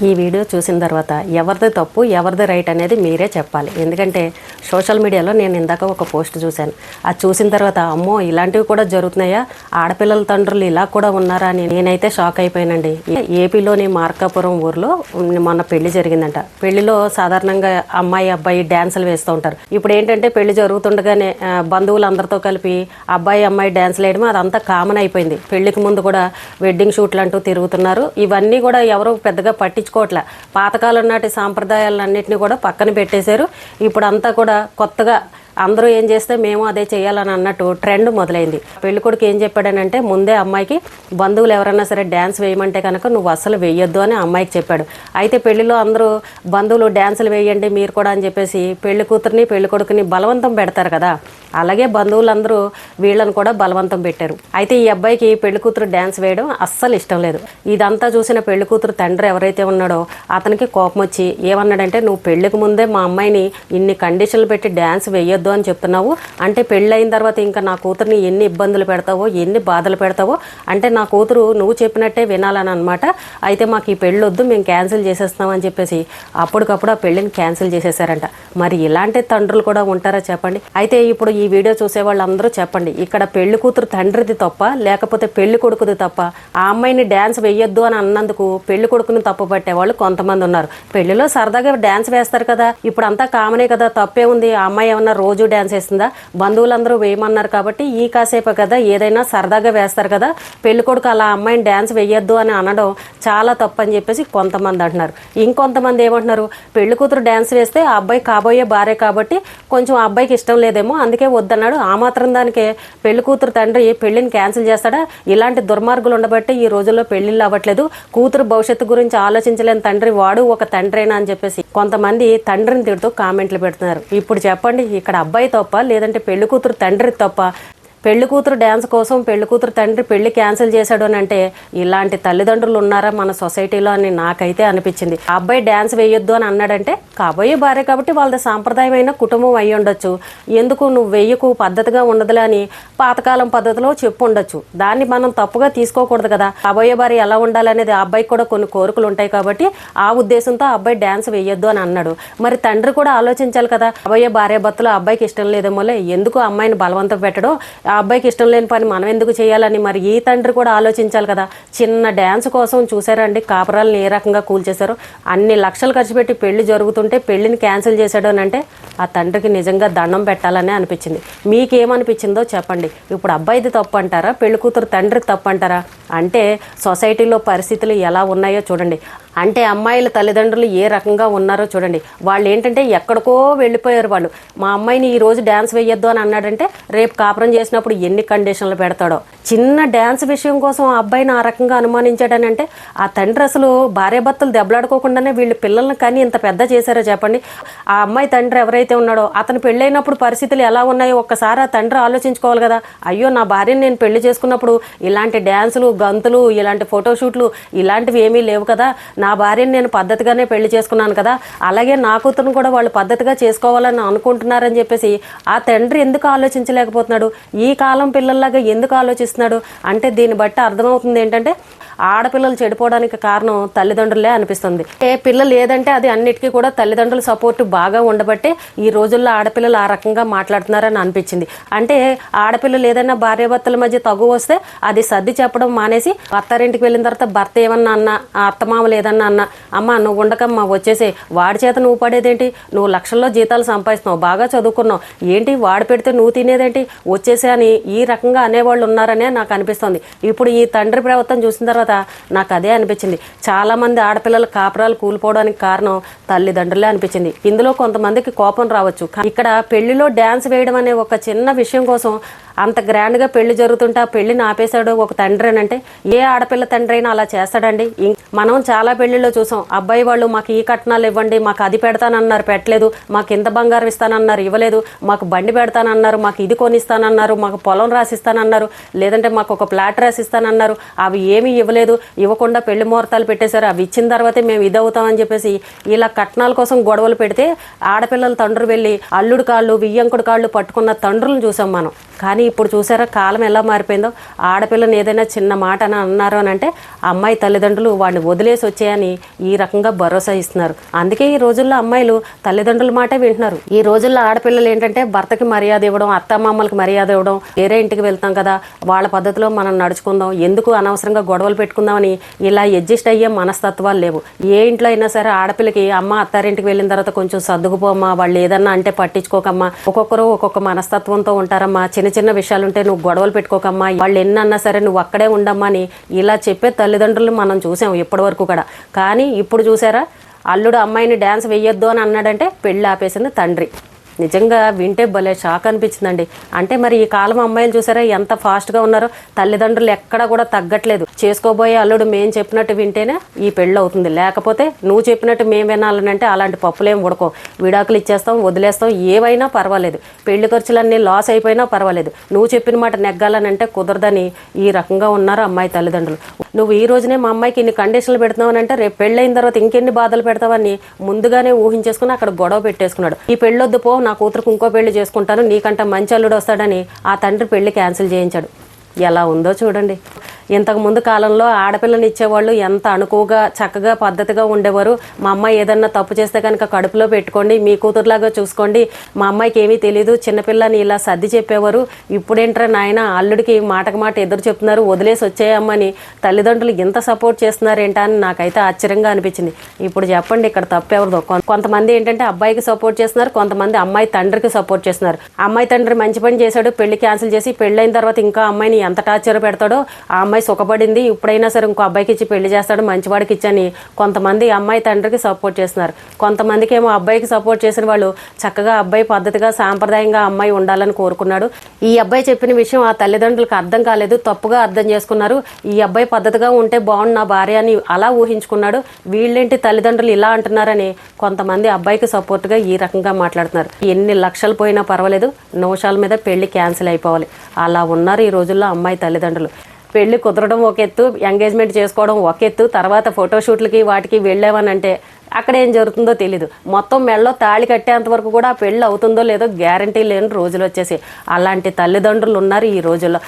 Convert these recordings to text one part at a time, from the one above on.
ఈ వీడియో చూసిన తర్వాత ఎవరిది తప్పు ఎవరిది రైట్ అనేది మీరే చెప్పాలి. ఎందుకంటే సోషల్ మీడియాలో నేను ఇందాక ఒక పోస్ట్ చూశాను. అది చూసిన తర్వాత అమ్మో ఇలాంటివి కూడా జరుగుతున్నాయా, ఆడపిల్లల తండ్రులు ఇలా కూడా ఉన్నారా అని నేనైతే షాక్ అయిపోయానండి. ఏపీలోని మార్కాపురం ఊర్లో మొన్న పెళ్లి జరిగిందంట. పెళ్లిలో సాధారణంగా అమ్మాయి అబ్బాయి డ్యాన్సులు వేస్తూ ఉంటారు. ఇప్పుడు ఏంటంటే పెళ్లి జరుగుతుండగానే బంధువులందరితో కలిపి అబ్బాయి అమ్మాయి డ్యాన్సులు వేయడం అదంతా కామన్ అయిపోయింది. పెళ్లికి ముందు కూడా వెడ్డింగ్ షూట్లు అంటూ తిరుగుతున్నారు. ఇవన్నీ కూడా ఎవరో పెద్దగా పట్టించుకోవట్లే. పాతకాలం నాటి సాంప్రదాయాలన్నింటినీ కూడా పక్కన పెట్టేశారు. ఇప్పుడు అంతా కూడా కొత్తగా అందరూ ఏం చేస్తే మేము అదే చేయాలని అన్నట్టు ట్రెండ్ మొదలైంది. పెళ్ళికొడుకు ఏం చెప్పాడనంటే ముందే అమ్మాయికి బంధువులు ఎవరన్నా సరే డ్యాన్స్ వేయమంటే కనుక నువ్వు అస్సలు వేయొద్దు అని అమ్మాయికి చెప్పాడు. అయితే పెళ్లిలో అందరూ బంధువులు డ్యాన్సులు వేయండి మీరు కూడా అని చెప్పేసి పెళ్లి కూతురిని పెళ్లి కొడుకుని బలవంతం పెడతారు కదా, అలాగే బంధువులందరూ వీళ్ళని కూడా బలవంతం పెట్టారు. అయితే ఈ అబ్బాయికి పెళ్లి కూతురు డ్యాన్స్ వేయడం అస్సలు ఇష్టం లేదు. ఇదంతా చూసిన పెళ్లి కూతురు తండ్రి ఎవరైతే ఉన్నాడో అతనికి కోపం వచ్చి ఏమన్నాడంటే నువ్వు పెళ్లికి ముందే మా అమ్మాయిని ఇన్ని కండిషన్లు పెట్టి డ్యాన్స్ వేయొద్దు అని చెప్తున్నావు అంటే పెళ్ళైన తర్వాత ఇంకా నా కూతుర్ని ఎన్ని ఇబ్బందులు పెడతావో ఎన్ని బాధలు పెడతావో అంటే నా కూతురు నువ్వు చెప్పినట్టే వినాలని అనమాట. అయితే మాకు ఈ పెళ్ళి వద్దు మేము క్యాన్సిల్ చేసేస్తామని చెప్పేసి అప్పటికప్పుడు ఆ పెళ్ళిని క్యాన్సిల్ చేసేసారంట. మరి ఇలాంటి తండ్రులు కూడా ఉంటారా చెప్పండి. అయితే ఇప్పుడు ఈ వీడియో చూసే వాళ్ళందరూ చెప్పండి, ఇక్కడ పెళ్లి కూతురు తండ్రిది తప్ప లేకపోతే పెళ్లి కొడుకుది తప్ప? ఆ అమ్మాయిని డ్యాన్స్ వేయొద్దు అని అన్నందుకు పెళ్లి కొడుకుని తప్పు పట్టేవాళ్ళు కొంతమంది ఉన్నారు. పెళ్లిలో సరదాగా డ్యాన్స్ వేస్తారు కదా, ఇప్పుడు అంతా కామనే కదా, తప్పే ఉంది. ఆ అమ్మాయి ఏమన్నా రోజు డ్యాన్స్ వేస్తుందా? బంధువులందరూ వేయమన్నారు కాబట్టి ఈ కాసేపు కదా ఏదైనా సరదాగా వేస్తారు కదా, పెళ్లి కొడుకు అలా అమ్మాయిని డ్యాన్స్ వేయొద్దు అని అనడం చాలా తప్పు అని చెప్పేసి కొంతమంది అంటున్నారు. ఇంకొంతమంది ఏమంటున్నారు, పెళ్లి కూతురు డ్యాన్స్ వేస్తే ఆ అబ్బాయి కాబోయే భార్య కాబట్టి కొంచెం ఆ అబ్బాయికి ఇష్టం లేదేమో అందుకే వద్దన్నాడు. ఆ మాత్రం దానికే పెళ్లి కూతురు తండ్రి పెళ్లిని క్యాన్సిల్ చేస్తాడా? ఇలాంటి దుర్మార్గులు ఉండబట్టి ఈ రోజుల్లో పెళ్లిళ్ళు అవ్వట్లేదు. కూతురు భవిష్యత్తు గురించి ఆలోచించలేని తండ్రి వాడు ఒక తండ్రేనా అని చెప్పేసి కొంతమంది తండ్రిని తిడుతూ కామెంట్లు పెడుతున్నారు. ఇప్పుడు చెప్పండి, ఇక్కడ అబ్బాయి తప్ప లేదంటే పెళ్లి కూతురు తండ్రి తప్ప? పెళ్లి కూతురు డ్యాన్స్ కోసం పెళ్లి కూతురు తండ్రి పెళ్లి క్యాన్సిల్ చేశాడు అని అంటే ఇలాంటి తల్లిదండ్రులు ఉన్నారా మన సొసైటీలో అని నాకైతే అనిపించింది. ఆ అబ్బాయి డ్యాన్స్ వేయొద్దు అని అన్నాడంటే కాబోయే భార్య కాబట్టి వాళ్ళది సాంప్రదాయమైన కుటుంబం అయ్యి ఉండొచ్చు. ఎందుకు నువ్వు వెయ్యకు పద్ధతిగా ఉండదులే అని పాతకాలం పద్ధతిలో చెప్పు ఉండొచ్చు. దాన్ని మనం తప్పుగా తీసుకోకూడదు కదా. కాబోయే భార్య ఎలా ఉండాలనేది ఆ అబ్బాయికి కూడా కొన్ని కోరికలు ఉంటాయి కాబట్టి ఆ ఉద్దేశంతో ఆ అబ్బాయి డ్యాన్స్ వేయొద్దు అని అన్నాడు. మరి తండ్రి కూడా ఆలోచించాలి కదా, కాబోయే భార్య భర్తలు ఆ అబ్బాయికి ఇష్టం లేదేమోలే ఎందుకు అమ్మాయిని బలవంతం పెట్టడం, ఆ అబ్బాయికి ఇష్టం లేని పని మనం ఎందుకు చేయాలని మరి ఈ తండ్రి కూడా ఆలోచించాలి కదా. చిన్న డ్యాన్స్ కోసం చూసారండి కాపురాలను ఏ రకంగా కూల్చేశారో. అన్ని లక్షలు ఖర్చు పెట్టి పెళ్లి జరుగుతుంటే పెళ్లిని క్యాన్సిల్ చేశాడు అని అంటే ఆ తండ్రికి నిజంగా దండం పెట్టాలని అనిపించింది. మీకేమనిపించిందో చెప్పండి. ఇప్పుడు అబ్బాయిది తప్పు అంటారా, పెళ్లి కూతురు తండ్రికి తప్పు అంటారా? అంటే సొసైటీలో పరిస్థితులు ఎలా ఉన్నాయో చూడండి. అంటే అమ్మాయిల తల్లిదండ్రులు ఏ రకంగా ఉన్నారో చూడండి. వాళ్ళు ఏంటంటే ఎక్కడికో వెళ్ళిపోయారు. వాళ్ళు మా అమ్మాయిని ఈరోజు డ్యాన్స్ వేయొద్దు అని అన్నాడంటే రేపు కాపురం చేసినప్పుడు ఎన్ని కండిషన్లు పెడతాడో. చిన్న డ్యాన్స్ విషయం కోసం ఆ అబ్బాయిని ఆ రకంగా అనుమానించాడని అంటే ఆ తండ్రి అసలు భార్యాభర్తలు దెబ్బలాడుకోకుండానే వీళ్ళు పిల్లల్ని కానీ ఇంత పెద్ద చేశారో చెప్పండి. ఆ అమ్మాయి తండ్రి ఎవరైతే ఉన్నాడో అతను పెళ్ళైనప్పుడు పరిస్థితులు ఎలా ఉన్నాయో ఒక్కసారి ఆ తండ్రి ఆలోచించుకోవాలి కదా. అయ్యో నా భార్యని నేను పెళ్లి చేసుకున్నప్పుడు ఇలాంటి డ్యాన్సులు గంతులు ఇలాంటి ఫోటోషూట్లు ఇలాంటివి ఏమీ లేవు కదా, నా భార్యని నేను పద్ధతిగానే పెళ్లి చేసుకున్నాను కదా, అలాగే నా కూతురును కూడా వాళ్ళు పద్ధతిగా చేసుకోవాలని అనుకుంటున్నారని చెప్పేసి ఆ తండ్రి ఎందుకు ఆలోచించలేకపోతున్నాడు? ఈ కాలం పిల్లల్లాగా ఎందుకు ఆలోచిస్తున్నాడు? అంటే దీన్ని బట్టి అర్థమవుతుంది ఏంటంటే ఆడపిల్లలు చెడిపోవడానికి కారణం తల్లిదండ్రులే అనిపిస్తుంది. పిల్లలు ఏదంటే అది అన్నిటికీ కూడా తల్లిదండ్రుల సపోర్ట్ బాగా ఉండబట్టే ఈ రోజుల్లో ఆడపిల్లలు ఆ రకంగా మాట్లాడుతున్నారని అనిపించింది. అంటే ఆడపిల్లలు ఏదైనా భార్యాభర్తల మధ్య తగు వస్తే అది సర్ది చెప్పడం మానేసి అత్తారింటికి వెళ్ళిన తర్వాత భర్త ఏమన్నా అన్నా అత్తమామలు ఏదన్నా అన్నా అమ్మ నువ్వు ఉండకమ్మా వచ్చేసే, వాడి చేత నువ్వు పడేదేంటి, నువ్వు లక్షల్లో జీతాలు సంపాదిస్తున్నావు బాగా చదువుకున్నావు ఏంటి, వాడు పెడితే నువ్వు తినేదేంటి వచ్చేసే అని ఈ రకంగా అనేవాళ్ళు ఉన్నారనే నాకు అనిపిస్తుంది. ఇప్పుడు ఈ తండ్రి ప్రవర్తన చూసిన తర్వాత నాకు అదే అనిపించింది. చాలా మంది ఆడపిల్లల కాపురాలు కూలిపోవడానికి కారణం తల్లిదండ్రులే అనిపించింది. ఇందులో కొంతమందికి కోపం రావచ్చు. ఇక్కడ పెళ్లిలో డ్యాన్స్ వేయడం అనే ఒక చిన్న విషయం కోసం అంత గ్రాండ్గా పెళ్లి జరుగుతుంటే ఆ పెళ్లిని ఆపేశాడు ఒక తండ్రి అని అంటే ఏ ఆడపిల్ల తండ్రి అయినా అలా చేస్తాడండి? మనం చాలా పెళ్లిలో చూసాం, అబ్బాయి వాళ్ళు మాకు ఈ కట్నాలు ఇవ్వండి, మాకు అది పెడతానన్నారు పెట్టలేదు, మాకు ఇంత బంగారం ఇస్తానన్నారు ఇవ్వలేదు, మాకు బండి పెడతానన్నారు, మాకు ఇది కొనిస్తానన్నారు, మాకు పొలం రాసిస్తానన్నారు, లేదంటే మాకు ఒక ప్లాట్ రాసిస్తానన్నారు, అవి ఏమీ ఇవ్వలేదు, ఇవ్వకుండా పెళ్లి ముహూర్తాలు పెట్టేశారు, అవి ఇచ్చిన తర్వాతే మేము ఇది అవుతామని చెప్పేసి ఇలా కట్నాల కోసం గొడవలు పెడితే ఆడపిల్లల తండ్రులు వెళ్ళి అల్లుడు కాళ్ళు వియ్యంకుడు కాళ్ళు పట్టుకున్న తండ్రులను చూసాం మనం. కానీ ఇప్పుడు చూసారా కాలం ఎలా మారిపోయిందో. ఆడపిల్లని ఏదైనా చిన్న మాట అని అన్నారు అని అంటే అమ్మాయి తల్లిదండ్రులు వాడిని వదిలేసి వచ్చాయని ఈ రకంగా భరోసా ఇస్తున్నారు. అందుకే ఈ రోజుల్లో అమ్మాయిలు తల్లిదండ్రుల మాటే వింటున్నారు. ఈ రోజుల్లో ఆడపిల్లలు ఏంటంటే భర్తకి మర్యాద ఇవ్వడం, అత్తమామలకి మర్యాద ఇవ్వడం, వేరే ఇంటికి వెళ్తాం కదా వాళ్ళ పద్ధతిలో మనం నడుచుకుందాం, ఎందుకు అనవసరంగా గొడవలు పెట్టుకుందామని ఇలా అడ్జస్ట్ అయ్యే మనస్తత్వాలు లేవు. ఏ ఇంట్లో అయినా సరే ఆడపిల్లకి అమ్మ అత్తారింటికి వెళ్ళిన తర్వాత కొంచెం సర్దుకుపోమ్మా, వాళ్ళు ఏదన్నా అంటే పట్టించుకోకమ్మా, ఒక్కొక్కరు ఒక్కొక్క మనస్తత్వంతో ఉంటారమ్మా, చిన్న చిన్న విషయాలుంటే నువ్వు గొడవలు పెట్టుకోకమ్మా, వాళ్ళు ఎన్నన్నా సరే నువ్వు అక్కడే ఉండమ్మా అని ఇలా చెప్పే తల్లిదండ్రులు మనం చూసాం ఇప్పటి వరకు కూడా. కానీ ఇప్పుడు చూసారా, అల్లుడు అమ్మాయిని డ్యాన్స్ వెయ్యొద్దు అని అన్నాడంటే పెళ్ళి ఆపేసింది తండ్రి. నిజంగా వింటే భలే షాక్ అనిపించిందండి. అంటే మరి ఈ కాలం అమ్మాయిలు చూసారా ఎంత ఫాస్ట్గా ఉన్నారో, తల్లిదండ్రులు ఎక్కడా కూడా తగ్గట్లేదు. చేసుకోబోయే అల్లుడు మేము చెప్పినట్టు వింటేనే ఈ పెళ్ళి అవుతుంది, లేకపోతే నువ్వు చెప్పినట్టు మేము వినాలని అంటే అలాంటి పప్పులేం ఉడకో, విడాకులు ఇచ్చేస్తాం, వదిలేస్తాం, ఏవైనా పర్వాలేదు, పెళ్లి ఖర్చులన్నీ లాస్ అయిపోయినా పర్వాలేదు, నువ్వు చెప్పిన మాట నెగ్గాలని అంటే కుదరదని ఈ రకంగా ఉన్నారు అమ్మాయి తల్లిదండ్రులు. నువ్వు ఈ రోజునే మా అమ్మాయికి ఇన్ని కండిషన్లు పెడుతున్నావు అంటే రేపు పెళ్ళైన తర్వాత ఇంకెన్ని బాధలు పెడతావని ముందుగానే ఊహించేసుకుని అక్కడ గొడవ పెట్టేసుకున్నాడు. ఈ పెళ్ళొద్దు పో, నా కూతురుకు ఇంకో పెళ్లి చేసుకుంటాను, నీకంట మంచి అల్లుడు వస్తాడని ఆ తండ్రి పెళ్లి క్యాన్సిల్ చేయించాడు. ఎలా ఉందో చూడండి. ఇంతకుముందు కాలంలో ఆడపిల్లని ఇచ్చేవాళ్ళు ఎంత అణుకువగా చక్కగా పద్ధతిగా ఉండేవారు. మా అమ్మాయి ఏదన్నా తప్పు చేస్తే కనుక కడుపులో పెట్టుకోండి, మీ కూతురులాగా చూసుకోండి, మా అమ్మాయికి ఏమీ తెలియదు, చిన్నపిల్లని ఇలా సర్ది చెప్పేవారు. ఇప్పుడేంట్రా నాయన అల్లుడికి మాటకు మాట ఎదురు చెప్తున్నారు, వదిలేసి వచ్చేయమ్మని తల్లిదండ్రులు ఇంత సపోర్ట్ చేస్తున్నారేంటా అని నాకైతే ఆశ్చర్యంగా అనిపించింది. ఇప్పుడు చెప్పండి ఇక్కడ తప్పెవరిదో. కొంతమంది ఏంటంటే అబ్బాయికి సపోర్ట్ చేస్తున్నారు, కొంతమంది అమ్మాయి తండ్రికి సపోర్ట్ చేస్తున్నారు. అమ్మాయి తండ్రి మంచి పని చేశాడు, పెళ్లి క్యాన్సిల్ చేసి పెళ్ళైన తర్వాత ఇంకా అమ్మాయిని ఎంత టార్చర్ పెడతాడో, ఆ అమ్మాయి సుఖపడింది, ఇప్పుడైనా సరే ఇంకో అబ్బాయికి ఇచ్చి పెళ్లి చేస్తాడు, మంచివాడికి ఇచ్చని కొంతమంది అమ్మాయి తండ్రికి సపోర్ట్ చేస్తున్నారు. కొంతమందికి ఏమో అబ్బాయికి సపోర్ట్ చేసిన వాళ్ళు చక్కగా అబ్బాయి పద్ధతిగా సాంప్రదాయంగా అమ్మాయి ఉండాలని కోరుకున్నాడు. ఈ అబ్బాయి చెప్పిన విషయం ఆ తల్లిదండ్రులకు అర్థం కాలేదు, తప్పుగా అర్థం చేసుకున్నారు. ఈ అబ్బాయి పద్ధతిగా ఉంటే బాగుండు నా భార్య అని అలా ఊహించుకున్నాడు. వీళ్ళేంటి తల్లిదండ్రులు ఇలా అంటున్నారని కొంతమంది అబ్బాయికి సపోర్ట్గా ఈ రకంగా మాట్లాడుతున్నారు. ఎన్ని లక్షలు పోయినా పర్వాలేదు, నిమిషాల మీద పెళ్లి క్యాన్సిల్ అయిపోవాలి, అలా ఉన్నారు ఈ రోజుల్లో అమ్మాయి తల్లిదండ్రులు. పెళ్లి కుదరడం ఒక ఎత్తు, ఎంగేజ్మెంట్ చేసుకోవడం ఒక ఎత్తు, తర్వాత ఫోటోషూట్లకి వాటికి వెళ్ళామనంటే అక్కడ ఏం జరుగుతుందో తెలీదు. మొత్తం మెడలో తాళి కట్టేంత వరకు కూడా ఆ పెళ్ళి అవుతుందో లేదో గ్యారంటీ లేని రోజులు వచ్చేసి అలాంటి తల్లిదండ్రులు ఉన్నారు ఈ రోజుల్లో.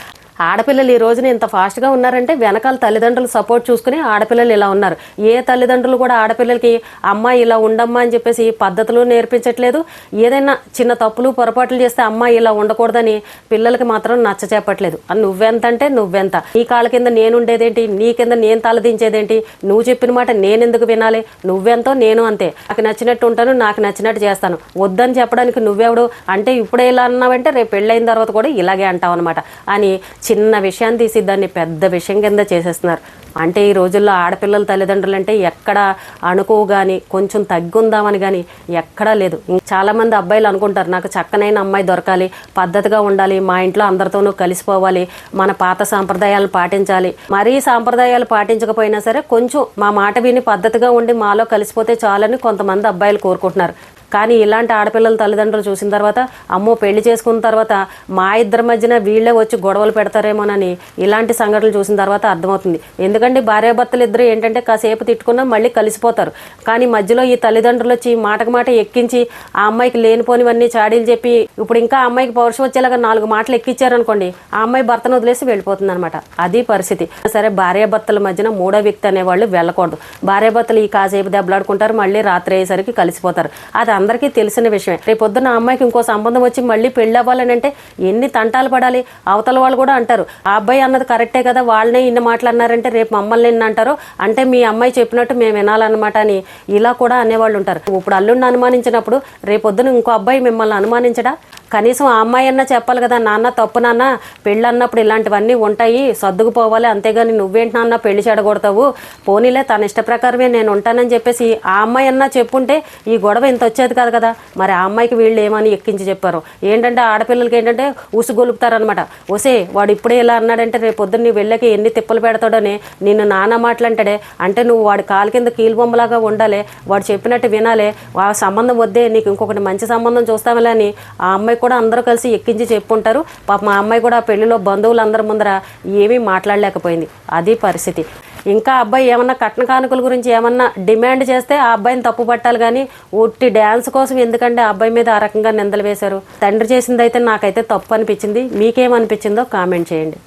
ఆడపిల్లలు ఈ రోజున ఇంత ఫాస్ట్గా ఉన్నారంటే వెనకాల తల్లిదండ్రులు సపోర్ట్ చూసుకుని ఆడపిల్లలు ఇలా ఉన్నారు. ఏ తల్లిదండ్రులు కూడా ఆడపిల్లలకి అమ్మాయి ఇలా ఉండమ్మా అని చెప్పేసి పద్ధతులు నేర్పించట్లేదు. ఏదైనా చిన్న తప్పులు పొరపాట్లు చేస్తే అమ్మాయి ఇలా ఉండకూడదని పిల్లలకి మాత్రం నచ్చ చెప్పట్లేదు. నువ్వెంత అంటే నువ్వెంత, నీ కాళ్ళ కింద నేను ఉండేదేంటి, నీ కింద నేను తలదించేదేంటి, నువ్వు చెప్పిన మాట నేనెందుకు వినాలి, నువ్వెంతో నేను అంతే, నాకు నచ్చినట్టు ఉంటాను, నాకు నచ్చినట్టు చేస్తాను, వద్దని చెప్పడానికి నువ్వెవడు అంటే ఇప్పుడే ఇలా అన్నావంటే రేపు పెళ్ళైన తర్వాత కూడా ఇలాగే అంటావు అనమాట అని చిన్న విషయాన్ని తీసి దాన్ని పెద్ద విషయం కింద చేసేస్తున్నారు. అంటే ఈ రోజుల్లో ఆడపిల్లల తల్లిదండ్రులు అంటే ఎక్కడ అణుకువ కానీ కొంచెం తగ్గుందామని కానీ ఎక్కడా లేదు. చాలామంది అబ్బాయిలు అనుకుంటారు నాకు చక్కనైన అమ్మాయి దొరకాలి, పద్ధతిగా ఉండాలి, మా ఇంట్లో అందరితోనూ కలిసిపోవాలి, మన పాత సాంప్రదాయాలు పాటించాలి, మరీ సాంప్రదాయాలు పాటించకపోయినా సరే కొంచెం మా మాట విని పద్ధతిగా ఉండి మాలో కలిసిపోతే చాలని కొంతమంది అబ్బాయిలు కోరుకుంటున్నారు. కానీ ఇలాంటి ఆడపిల్లల తల్లిదండ్రులు చూసిన తర్వాత అమ్మో పెళ్లి చేసుకున్న తర్వాత మా ఇద్దరి మధ్యన వీళ్ళే వచ్చి గొడవలు పెడతారేమోనని ఇలాంటి సంఘటనలు చూసిన తర్వాత అర్థమవుతుంది. ఎందుకంటే భార్యాభర్తలు ఇద్దరు ఏంటంటే కాసేపు తిట్టుకున్నా మళ్ళీ కలిసిపోతారు. కానీ మధ్యలో ఈ తల్లిదండ్రులు వచ్చి మాటకు మాట ఎక్కించి ఆ అమ్మాయికి లేనిపోనివన్నీ చాడీలు చెప్పి ఇప్పుడు ఇంకా అమ్మాయికి పౌరుషం వచ్చేలాగా 4 మాటలు ఎక్కించారనుకోండి, ఆ అమ్మాయి భర్తను వదిలేసి వెళ్ళిపోతుంది అనమాట. అది పరిస్థితి. సరే భార్యాభర్తల మధ్యన మూడో వ్యక్తి అనేవాళ్ళు వెళ్ళకూడదు. భార్యాభర్తలు ఈ కాసేపు దెబ్బలాడుకుంటారు, మళ్ళీ రాత్రి అయ్యేసరికి కలిసిపోతారు. అది అందరికీ తెలిసిన విషయమే. రేపు పొద్దున్న ఆ అమ్మాయికి ఇంకో సంబంధం వచ్చి మళ్ళీ పెళ్ళి అవ్వాలని అంటే ఎన్ని తంటాలు పడాలి. అవతల వాళ్ళు కూడా అంటారు ఆ అబ్బాయి అన్నది కరెక్టే కదా, వాళ్ళనే ఇన్ని మాటలు అన్నారంటే రేపు మమ్మల్ని ఎన్ని అంటారు, అంటే మీ అమ్మాయి చెప్పినట్టు మేము వినాలన్నమాట అని ఇలా కూడా అనేవాళ్ళు ఉంటారు. ఇప్పుడు అల్లుడిని అనుమానించినప్పుడు రేపొద్దున ఇంకో అబ్బాయి మిమ్మల్ని అనుమానించడా? కనీసం ఆ అమ్మాయి అన్నా చెప్పాలి కదా, నాన్న తప్పు నాన్న, పెళ్ళి అన్నప్పుడు ఇలాంటివన్నీ ఉంటాయి, సర్దుకుపోవాలి, అంతేగాని నువ్వేంటి నాన్న పెళ్లి చెడగొడతావు, పోనీలే తన ఇష్ట ప్రకారమే నేను ఉంటానని చెప్పేసి ఆ అమ్మాయి అన్నా చెప్పుంటే ఈ గొడవ ఇంత వచ్చేది కాదు కదా. మరి ఆ అమ్మాయికి వీళ్ళు ఏమని ఎక్కించి చెప్పారు ఏంటంటే ఆడపిల్లలకి ఏంటంటే ఉసుగొలుపుతారనమాట. ఒసే వాడు ఇప్పుడే ఇలా అన్నాడంటే రేపు పొద్దున్న నీ వెళ్ళకి ఎన్ని తిప్పలు పెడతాడని నిన్ను నాన్న మాటలంటాడే, అంటే నువ్వు వాడి కాలు కింద కీలుబొమ్మలాగా ఉండాలి, వాడు చెప్పినట్టు వినాలి, ఆ సంబంధం వద్దే నీకు ఇంకొకటి మంచి సంబంధం చూస్తామలే అని ఆ అమ్మాయి కూడా అందరూ కలిసి ఎక్కించి చెప్పుంటారు. పాప మా అమ్మాయి కూడా పెళ్లిలో బంధువులందరి ముందర ఏమీ మాట్లాడలేకపోయింది. అది పరిస్థితి. ఇంకా అబ్బాయి ఏమన్నా కట్న కానుకల గురించి ఏమన్నా డిమాండ్ చేస్తే ఆ అబ్బాయిని తప్పు పట్టాలి, కానీ ఉట్టి డ్యాన్స్ కోసం ఎందుకంటే ఆ అబ్బాయి మీద ఆ రకంగా నిందలు వేశారు. తండ్రి చేసింది అయితే నాకైతే తప్పు అనిపించింది. మీకేమనిపించిందో కామెంట్ చేయండి.